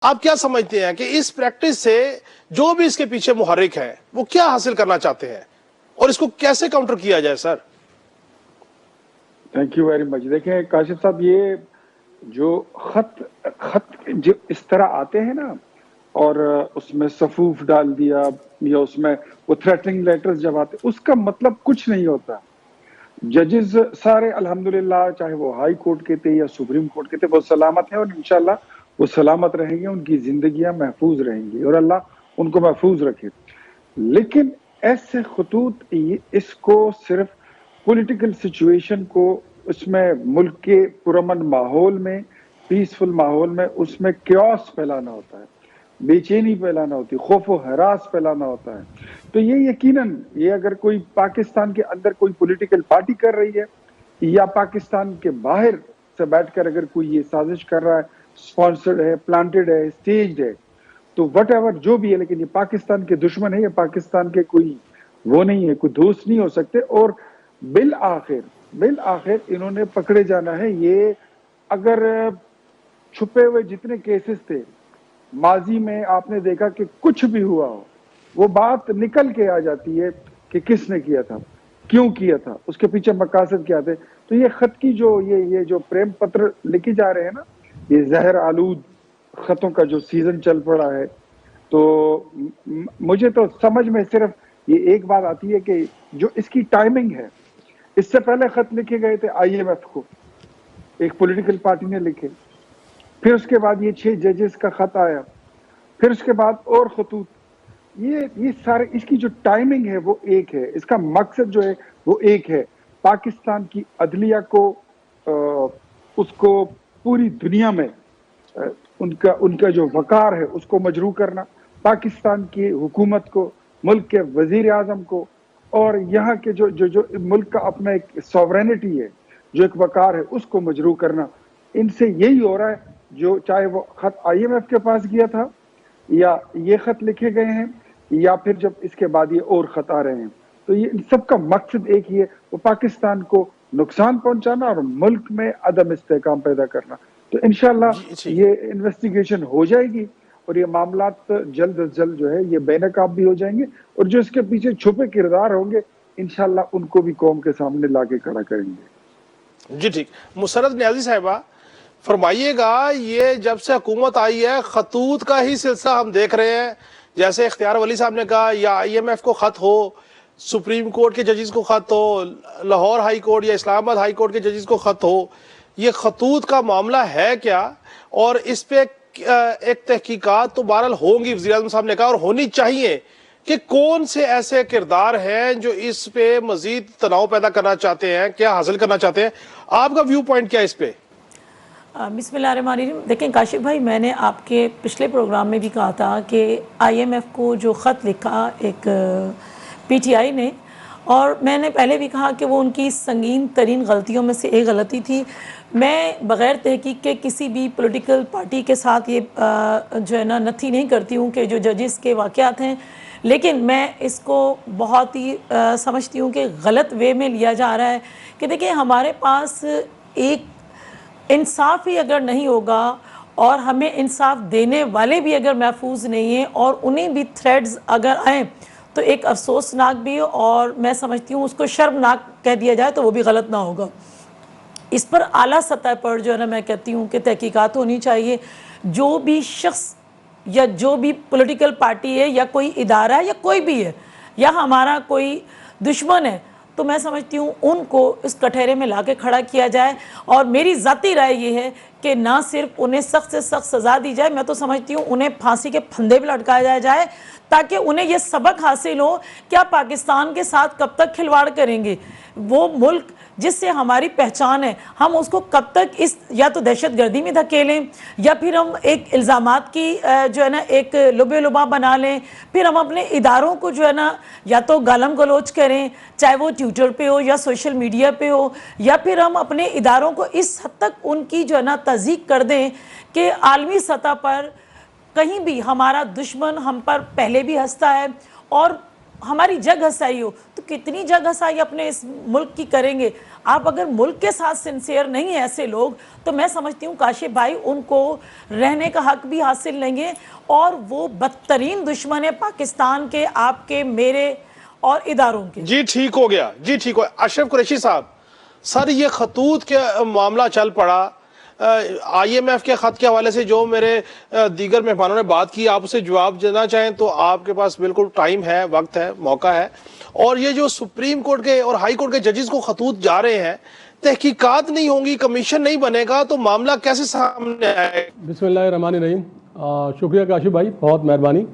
आप क्या समझते हैं कि इस प्रैक्टिस से जो भी इसके पीछे मुहर्रिक है वो क्या हासिल करना चाहते हैं और इसको कैसे काउंटर किया जाए sir? Thank you very much. देखें काशिफ साहब, ये जो खत खत जो इस तरह आते हैं ना, और उसमें सफूफ डाल दिया या उसमें वो थ्रेटनिंग लेटर्स जब आते, उसका मतलब कुछ नहीं होता। जजेस सारे अल्हम्दुलिल्लाह, चाहे वो हाई कोर्ट के थे या सुप्रीम कोर्ट के थे, वो सलामत है और इंशाल्लाह वो सलामत रहेंगे, उनकी जिंदगियां महफूज रहेंगी और अल्लाह उनको महफूज रखे। लेकिन ऐसे खतूत इसको सिर्फ पॉलिटिकल सिचुएशन को, उसमें मुल्क के पुरअमन माहौल में, पीसफुल माहौल में, उसमें क्योस फैलाना होता है, बेचैनी फैलाना होती है, खौफ व हरास फैलाना होता है। तो ये यकीनन, ये अगर कोई पाकिस्तान के अंदर कोई पॉलिटिकल पार्टी कर रही है या पाकिस्तान के बाहर से बैठकर अगर कोई ये साजिश कर रहा है, स्पॉन्सर्ड है, प्लांटेड है, स्टेज्ड है, तो वट एवर जो भी है, लेकिन ये पाकिस्तान के दुश्मन है, ये पाकिस्तान के कोई वो नहीं है, कोई दोस्त नहीं हो सकते। और बिल आखिर इन्होंने पकड़े जाना है। ये अगर छुपे हुए जितने केसेस थे माजी में, आपने देखा कि कुछ भी हुआ हो, वो बात निकल के आ जाती है कि किसने किया था, क्यों किया था, उसके पीछे मकासद क्या थे। तो ये खत की जो ये जो प्रेम पत्र लिखे जा रहे हैं ना, ये जहर आलूद खतों का जो सीजन चल पड़ा है, तो मुझे तो समझ में सिर्फ ये एक बात आती है कि जो इसकी टाइमिंग है। इससे पहले खत लिखे गए थे IMF को, एक पॉलिटिकल पार्टी ने लिखे, फिर उसके बाद ये 6 जजेस का खत आया, फिर उसके बाद और खतूत। ये सारे, इसकी जो टाइमिंग है वो एक है, इसका मकसद जो है वो एक है, पाकिस्तान की अदलिया को उसको पूरी दुनिया में उनका जो वकार है उसको मजरू करना, पाकिस्तान की हुकूमत को, मुल्क के वजीर आजम को, और यहाँ के जो मुल्क का अपना एक सॉवरेनिटी है, जो एक वकार है, उसको मजरू करना। इनसे यही हो रहा है, जो चाहे वो खत IMF के पास गया था या ये खत लिखे गए हैं या फिर जब इसके बाद ये और खत आ रहे हैं, तो ये इन सबका मकसद एक ही है, वो पाकिस्तान को नुकसान पहुंचाना और मुल्क में अदम इस्तेहकाम पैदा करना। तो इंशाल्लाह ये इन्वेस्टिगेशन हो जाएगी और ये मामला जल्द अज जल्द जो है ये बेनकाब भी हो जाएंगे, और जो इसके पीछे छुपे किरदार होंगे इंशाल्लाह उनको भी कौम के सामने लाके खड़ा करेंगे। जी ठीक। मुसर्रत न्याजी साहिबा, फरमाइएगा, ये जब से हुकूमत आई है खतूत का ही सिलसिला हम देख रहे हैं। जैसे इख्तियार वली साहब ने कहा, या IMF को खत हो, सुप्रीम कोर्ट के जजेस को खत हो, लाहौर हाई कोर्ट या इस्लामाबाद हाई कोर्ट के जजेस को खत हो, ये खतूत का मामला है क्या? और इस पे एक तहकीकात तो बहरहाल होंगी, वज़ीर आज़म साहब ने कहा, और होनी चाहिए कि कौन से ऐसे किरदार हैं जो इस पे मजीद तनाव पैदा करना चाहते हैं, क्या हासिल करना चाहते हैं। आपका व्यू पॉइंट क्या है इस पे? बिस्मिल्लाहिर्रहमानिर्रहीम। देखें काशिफ भाई, मैंने आपके पिछले प्रोग्राम में भी कहा था कि IMF को जो ख़त लिखा एक PTI ने, और मैंने पहले भी कहा कि वो उनकी संगीन तरीन गलतियों में से एक गलती थी। मैं बग़ैर तहकीक के किसी भी पॉलिटिकल पार्टी के साथ ये जो है ना नथी नहीं करती हूँ कि जो जजेस के वाक़यात हैं, लेकिन मैं इसको बहुत ही समझती हूँ कि गलत वे में लिया जा रहा है। कि देखिए, हमारे पास एक इंसाफ ही अगर नहीं होगा और हमें इंसाफ देने वाले भी अगर महफूज नहीं हैं और उन्हें भी थ्रेड्स अगर आएँ, तो एक अफसोसनाक भी, और मैं समझती हूँ उसको शर्मनाक कह दिया जाए तो वो भी गलत ना होगा। इस पर आला सतह पर जो है ना, मैं कहती हूँ कि तहकीकात होनी चाहिए। जो भी शख्स या जो भी पॉलिटिकल पार्टी है या कोई इदारा है या कोई भी है या हमारा कोई दुश्मन है, तो मैं समझती हूँ उनको इस कटहरे में लाके खड़ा किया जाए। और मेरी ज़ाती राय ये है कि ना सिर्फ उन्हें सख्त से सख्त सज़ा दी जाए, मैं तो समझती हूँ उन्हें फांसी के फंदे भी लटकाया जाए, ताकि उन्हें यह सबक हासिल हो कि आप पाकिस्तान के साथ कब तक खिलवाड़ करेंगे। वो मुल्क जिससे हमारी पहचान है, हम उसको कब तक इस या तो दहशतगर्दी में धकेलें या फिर हम एक इल्ज़ामात की जो है ना एक लुबे लुबा बना लें, फिर हम अपने इदारों को जो है ना या तो गालम गलोच करें, चाहे वो ट्विटर पे हो या सोशल मीडिया पे हो, या फिर हम अपने इदारों को इस हद तक उनकी जो है ना तज़ीक कर दें कि आलमी सतह पर कहीं भी हमारा दुश्मन हम पर पहले भी हंसता है और हमारी जग हसाई हो, तो कितनी जग हसाई अपने इस मुल्क की करेंगे। आप अगर मुल्क के साथ सिंसियर नहीं है ऐसे लोग, तो मैं समझती हूँ काशिफ भाई उनको रहने का हक भी हासिल लेंगे, और वो बदतरीन दुश्मन है पाकिस्तान के, आपके, मेरे और इदारों के। जी ठीक हो गया, जी ठीक हो। अशरफ कुरैशी साहब, सर ये खतूत के मामला चल पड़ा, IMF के खत के हवाले से जो मेरे दीगर मेहमानों ने बात की, आप उसे जवाब देना चाहें तो आपके पास बिल्कुल टाइम है, वक्त है, मौका है। और ये जो सुप्रीम कोर्ट के और हाई कोर्ट के जजेस को खतूत जा रहे हैं, तहकीकात नहीं होंगी, कमीशन नहीं बनेगा, तो मामला कैसे सामने आएगा? बिस्मिल्लाहिर्रहमानिर्रहीम। शुक्रिया काशिफ भाई, बहुत मेहरबानी।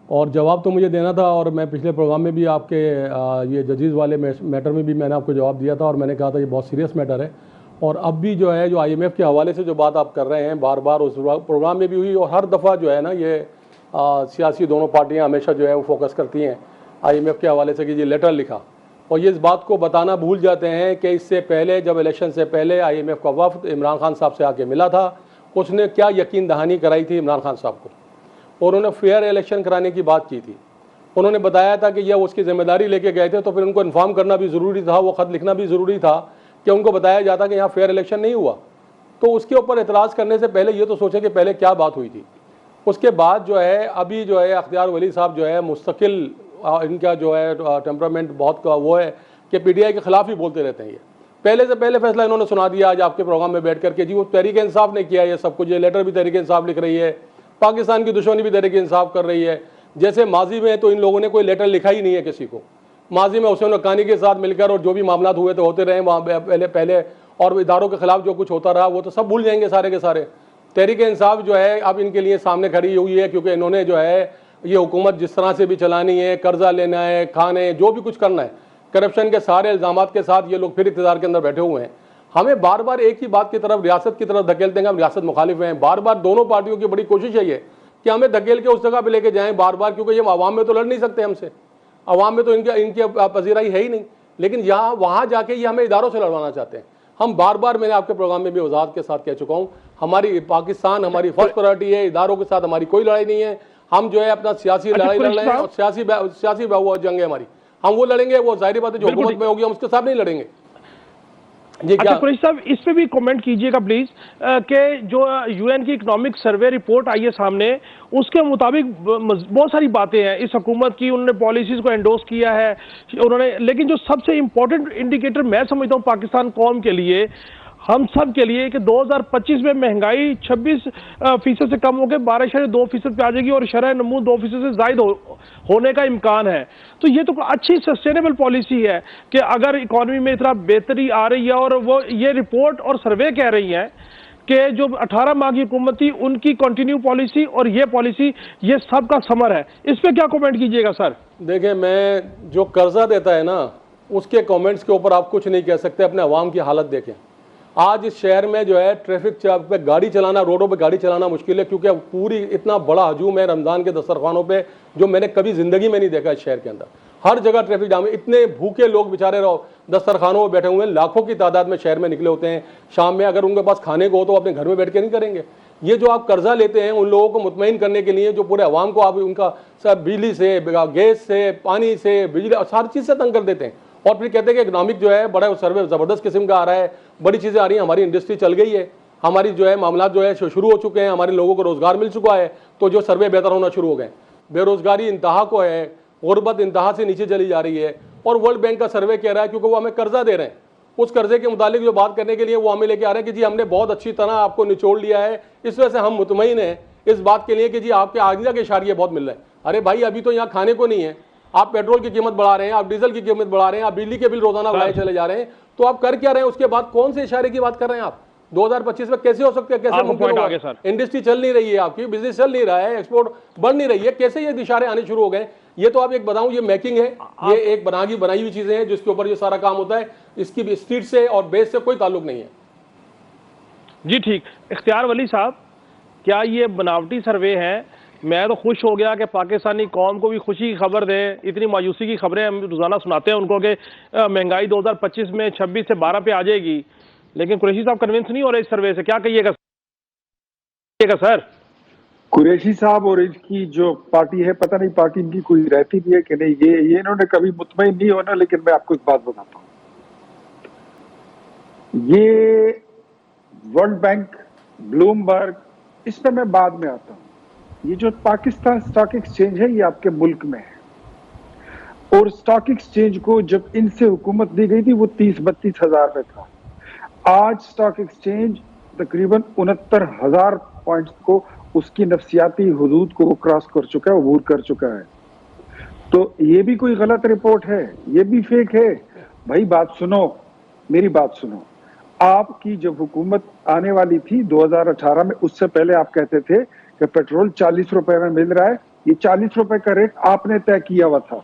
और जवाब तो मुझे देना था, और मैं पिछले प्रोग्राम में भी आपके ये जजेस वाले मैटर में भी मैंने आपको जवाब दिया था, और मैंने कहा था ये बहुत सीरियस मैटर है। और अब भी जो है, जो IMF के हवाले से जो बात आप कर रहे हैं, बार बार उस प्रोग्राम में भी हुई, और हर दफ़ा जो है ना, ये सियासी दोनों पार्टियां हमेशा जो है वो फोकस करती हैं IMF के हवाले से कि ये लेटर लिखा, और ये इस बात को बताना भूल जाते हैं कि इससे पहले, जब इलेक्शन से पहले IMF का वफ्द इमरान खान साहब से आके मिला था, उसने क्या यकीन दहानी कराई थी इमरान खान साहब को, और उन्होंने फेयर इलेक्शन कराने की बात की थी। उन्होंने बताया था कि यह उसकी जिम्मेदारी लेके गए थे, तो फिर उनको इन्फॉर्म करना भी ज़रूरी था, वो ख़त लिखना भी ज़रूरी था कि उनको बताया जाता कि यहाँ फेयर इलेक्शन नहीं हुआ। तो उसके ऊपर एतराज़ करने से पहले ये तो सोचे कि पहले क्या बात हुई थी। उसके बाद जो है, अभी जो है अख्तियार वली साहब जो है मुस्तकिल, इनका जो है टेम्परामेंट बहुत वो है कि PTI के ख़िलाफ़ ही बोलते रहते हैं। ये पहले से पहले फैसला इन्होंने सुना दिया आज आपके प्रोग्राम में बैठ करके, जी वो तहरीक इंसाफ ने किया ये सब कुछ, ये लेटर भी तहरीक इंसाफ लिख रही है, पाकिस्तान की दुश्मनी भी तहरीक इंसाफ कर रही है। जैसे माजी में तो इन लोगों ने कोई लेटर लिखा ही नहीं है किसी को। माजी में हुसैन हक्कानी के साथ मिलकर और जो भी मामला हुए तो होते रहे वहाँ पहले और इदारों के खिलाफ जो कुछ होता रहा वो तो सब भूल जाएंगे सारे के सारे। तहरीक इंसाफ जो है अब इनके लिए सामने खड़ी हुई है, क्योंकि इन्होंने जो है ये हुकूमत जिस तरह से भी चलानी है, कर्जा लेना है, खाने, जो भी कुछ करना है, करप्शन के सारे इल्ज़ामात के साथ ये लोग फिर इक़्तिदार के अंदर बैठे हुए हैं। हमें बार बार एक ही बात की तरफ, रियासत की तरफ धकेलते हैं, हम रियासत मुखालिफ हैं। बार बार दोनों पार्टियों की बड़ी कोशिश है ये कि हमें धकेल के उस जगह पे लेके जाएं बार बार, क्योंकि ये अवाम में तो लड़ नहीं सकते हमसे, अवाम में तो इनकी पजीराई है ही नहीं, लेकिन यहाँ वहाँ जाके ये हमें इदारों से लड़वाना चाहते हैं। हम बार बार, मैंने आपके प्रोग्राम में भी वजाहत के साथ कह चुका हूँ, हमारी पाकिस्तान हमारी फर्स्ट प्रायोरिटी है, इदारों के साथ हमारी कोई लड़ाई नहीं है। हम जो है अपना सियासी लड़ाई लड़ रहे हैं, और सियासी जंग है हमारी, हम वो लड़ेंगे, वो जाहिर बात है जो हुकूमत में होगी हम उसके साथ नहीं लड़ेंगे। जी क्या कुरैशी साहब, इस पे भी कमेंट कीजिएगा प्लीज, कि जो UN की इकोनॉमिक सर्वे रिपोर्ट आई है सामने, उसके मुताबिक बहुत सारी बातें हैं इस हुकूमत की, उन्होंने पॉलिसीज को एंडोर्स किया है उन्होंने, लेकिन जो सबसे इंपॉर्टेंट इंडिकेटर मैं समझता हूँ पाकिस्तान कौम के लिए, हम सब के लिए, कि 2025 में महंगाई 26% से कम होकर 12.2% पे आ जाएगी, और शरह नमू 2% से जायद होने का इम्कान है। तो ये तो अच्छी सस्टेनेबल पॉलिसी है कि अगर इकॉनमी में इतना बेहतरी आ रही है, और वो ये रिपोर्ट और सर्वे कह रही है कि जो 18 माह की हुकूमत थी उनकी कंटिन्यू पॉलिसी और ये पॉलिसी, ये सबका समर है। इस पर क्या कमेंट कीजिएगा सर? देखिए, मैं जो कर्जा देता है ना, उसके कमेंट्स के ऊपर आप कुछ नहीं कह सकते। अपने अवाम की हालत देखें। आज इस शहर में जो है ट्रैफिक पे गाड़ी चलाना, रोडों पे गाड़ी चलाना मुश्किल है, क्योंकि पूरी इतना बड़ा हजूम है रमज़ान के दस्तरखानों पे, जो मैंने कभी ज़िंदगी में नहीं देखा इस शहर के अंदर। हर जगह ट्रैफिक जाम है, इतने भूखे लोग बेचारे रहो दस्तरखानों में बैठे हुए हैं, लाखों की तादाद में शहर में निकले होते हैं शाम में। अगर उनके पास खाने को हो तो अपने घर में बैठ के नहीं करेंगे। ये जो आप कर्जा लेते हैं उन लोगों को मुतमईन करने के लिए, जो पूरे अवाम को आप उनका सब बिजली से, गैस से, पानी से, बिजली हर चीज़ से तंग कर देते हैं, और फिर कहते हैं कि इकनॉमिक जो है बड़ा सर्वे ज़बरदस्त किस्म का आ रहा है, बड़ी चीज़ें आ रही हैं, हमारी इंडस्ट्री चल गई है, हमारी जो है मामला जो है शुरू हो चुके हैं, हमारे लोगों को रोज़गार मिल चुका है, तो जो सर्वे बेहतर होना शुरू हो गए। बेरोज़गारी इंतहा को है, गुर्बत इंतहा से नीचे चली जा रही है, और वर्ल्ड बैंक का सर्वे कह रहा है, क्योंकि वो हमें कर्जा दे रहे हैं, उस कर्जे के मुतालिक जो बात करने के लिए वो हमें लेके आ रहे हैं कि जी हमने बहुत अच्छी तरह आपको निचोड़ लिया है, इस वजह से हम मुतमईन हैं इस बात के लिए कि जी आपके आइंदा के इशारे बहुत मिल रहे हैं। अरे भाई, अभी तो यहाँ खाने को नहीं है, आप पेट्रोल की कीमत बढ़ा रहे हैं, आप डीजल की कीमत बढ़ा रहे हैं, आप बिजली के बिल रोजाना बढ़ाए चले जा रहे हैं, तो आप कर क्या रहे हैं? उसके बाद कौन से इशारे की बात कर रहे हैं आप? 2025 में कैसे हो सकते हैं? कैसे मुमकिन होगा? इंडस्ट्री चल नहीं रही है, आपकी बिजनेस चल नहीं रहा है, एक्सपोर्ट बढ़ नहीं रही है, कैसे ये इशारे आने शुरू हो गए? ये तो आप एक बताऊं, ये मेकिंग है, ये एक बनाई हुई चीजें हैं जिसके ऊपर ये सारा काम होता है, इसकी स्ट्रीट से और बेस से कोई ताल्लुक नहीं है। जी ठीक। इख्तियार वली साहब, क्या ये बनावटी सर्वे हैं? मैं तो खुश हो गया कि पाकिस्तानी कौम को भी खुशी की खबर दें। इतनी मायूसी की खबरें हम रोजाना सुनाते हैं उनको कि महंगाई 2025 में 26 से 12 पे आ जाएगी, लेकिन कुरैशी साहब कन्विंस नहीं हो रहे इस सर्वे से। क्या कहिएगा सर? कुरैशी साहब और इनकी जो पार्टी है, पता नहीं पार्टी इनकी कोई रहती भी है कि नहीं, ये इन्होंने कभी मुतमईन नहीं होना। लेकिन मैं आपको एक बात बताता हूँ, ये वर्ल्ड बैंक, ब्लूमबर्ग, इस पर मैं बाद में आता हूँ। ये जो पाकिस्तान स्टॉक एक्सचेंज है, ये आपके मुल्क में है, और स्टॉक एक्सचेंज को जब इनसे हुकूमत दी गई थी वो 30-32 हजार पे था। आज स्टॉक एक्सचेंज तकरीबन 69,000 पॉइंट्स को, उसकी नफसियाती हुदूद को वो क्रॉस कर चुका है, अबूर कर चुका है। तो ये भी कोई गलत रिपोर्ट है, ये भी फेक है। भाई बात सुनो, मेरी बात सुनो। आपकी जब हुकूमत आने वाली थी 2018 में, उससे पहले आप कहते थे कि पेट्रोल 40 रुपए में मिल रहा है। ये 40 रुपए का रेट आपने तय किया हुआ था।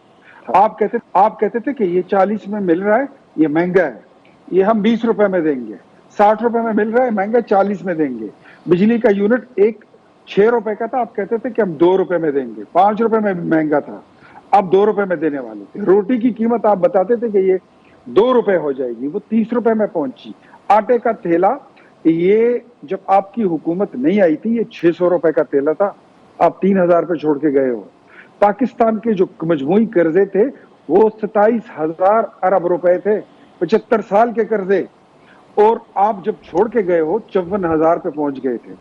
आप कहते थे कि ये 40 में मिल रहा है, ये महंगा है, ये हम 20 रुपए में देंगे। 60 रुपए में मिल रहा है, महंगा, 40 में देंगे। बिजली का यूनिट एक 6 रुपए का था, आप कहते थे कि हम 2 रुपए में देंगे। 5 रुपए में महंगा था, अब 2 रुपए में देने वाले थे। रोटी की कीमत आप बताते थे कि ये 2 रुपए हो जाएगी, वो 30 रुपए में पहुंची। आटे का थैला, ये जब आपकी हुकूमत नहीं आई थी, ये 600 रुपए का थैला था, आप 3,000 पे छोड़ के गए हो। पाकिस्तान के जो मजमूई कर्जे थे वो 27,000 अरब रुपए थे, 75 साल के कर्जे, और आप जब छोड़ के गए हो 54,000 पे पहुंच गए थे।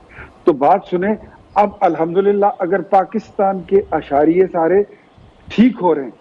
तो बात सुने, अब अल्हम्दुलिल्लाह अगर पाकिस्तान के अशारिये सारे ठीक हो रहे हैं,